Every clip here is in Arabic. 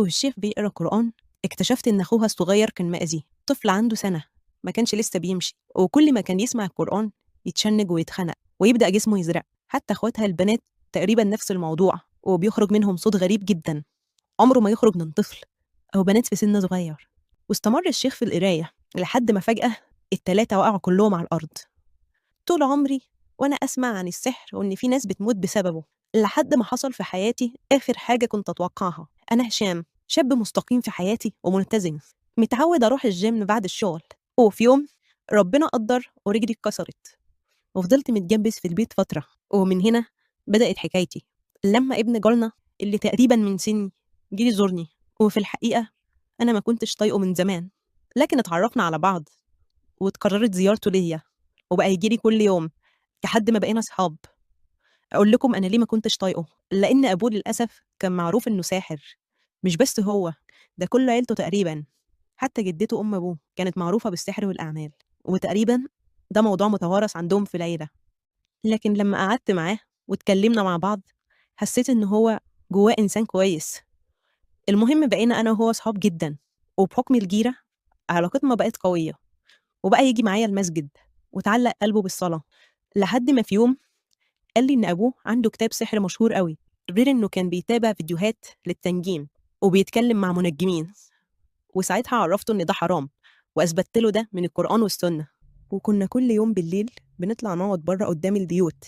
والشيخ بيقرا قرآن. اكتشفت إن أخوها الصغير كان مأذي، طفل عنده سنة، ما كانش لسه بيمشي، وكل ما كان يسمع القرآن يتشنج ويتخنق ويبدأ جسمه يزرق. حتى اخواتها البنات تقريبا نفس الموضوع، وبيخرج منهم صوت غريب جدا عمره ما يخرج من طفل أو بنات في سن صغير. واستمر الشيخ في القراية لحد ما فجأة التلاتة وقعوا كلهم على الأرض. طول عمري وأنا أسمع عن السحر وإن في ناس بتموت بسببه، لحد ما حصل في حياتي آخر حاجة كنت أتوقعها. أنا هشام، شاب مستقيم في حياتي وملتزم، متعود أروح الجيم بعد الشغل. وفي يوم ربنا قدر ورجلي اتكسرت، وفضلت متجبس في البيت فترة. ومن هنا بدأت حكايتي. لما ابن جارنا اللي تقريبا من سني جه يزورني، وفي الحقيقة أنا ما كنتش طايقه من زمان، لكن اتعرفنا على بعض واتكررت زيارته ليا، وبقى يجيلي كل يوم لحد ما بقينا صحاب. أقول لكم أنا ليه ما كنتش طايقه؟ لأن أبوه للأسف كان معروف إنه ساحر. مش بس هو، ده كل عيلته تقريبا، حتى جدته أم أبوه كانت معروفة بالسحر والأعمال، وتقريبا ده موضوع متوارث عندهم في العيلة. لكن لما قعدت معاه واتكلمنا مع بعض، حسيت إن هو جواه إنسان كويس. المهم بقينا أنا وهو صحاب جدا، وبحكم الجيرة علاقتنا بقت قوية، وبقى يجي معايا المسجد وتعلق قلبه بالصلاة. لحد ما في يوم قال لي إن أبوه عنده كتاب سحر مشهور قوي، غير إنه كان بيتابع فيديوهات للتنجيم وبيتكلم مع منجمين. وساعتها عرفته إن ده حرام، وأثبتت له ده من القرآن والسنة. وكنا كل يوم بالليل بنطلع نقعد بره قدام البيوت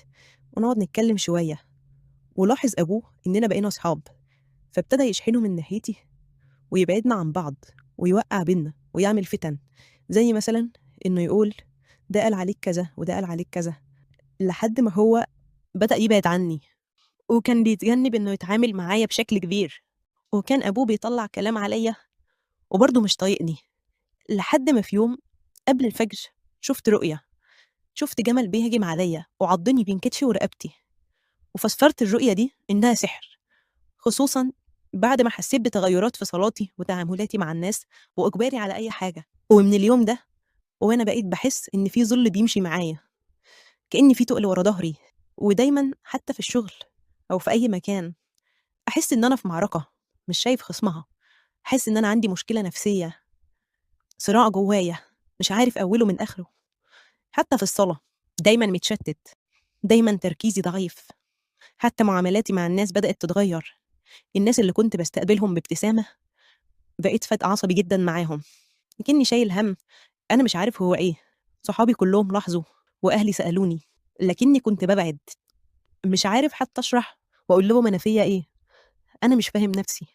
ونقعد نتكلم شوية. ولاحظ أبوه إننا بقينا أصحاب، فابتدى يشحنه من ناحيتي ويبعدنا عن بعض ويوقع بينا ويعمل فتن، زي مثلا إنه يقول ده قال عليك كذا وده قال عليك كذا، لحد ما هو بدأ يبعد عني. وكان بيتجنب إنه يتعامل معايا بشكل كبير. وكان أبوه بيطلع كلام عليا وبرضه مش طايقني. لحد ما في يوم قبل الفجر شفت رؤية، شفت جمل بيهجم عليا وعضني بين كتفي ورقبتي. وفسرت الرؤية دي إنها سحر، خصوصا بعد ما حسيت بتغيرات في صلاتي وتعاملاتي مع الناس وإجباري على أي حاجة. ومن اليوم ده وأنا بقيت بحس إن في ظل بيمشي معايا، كأن في تقل ورا ظهري. ودايما حتى في الشغل أو في أي مكان أحس إن أنا في معركة مش شايف خصمها، أحس إن أنا عندي مشكلة نفسية، صراع جوايا مش عارف أوله من آخره. حتى في الصلاة دايما متشتت، دايما تركيزي ضعيف. حتى معاملاتي مع الناس بدأت تتغير. الناس اللي كنت بستقبلهم بابتسامة بقيت فجأة عصبي جدا معاهم، كأني شايل هم أنا مش عارف هو إيه. صحابي كلهم لاحظوا وأهلي سألوني، لكني كنت ببعد، مش عارف حتى أشرح وأقول لهم أنا فيا إيه. أنا مش فاهم نفسي،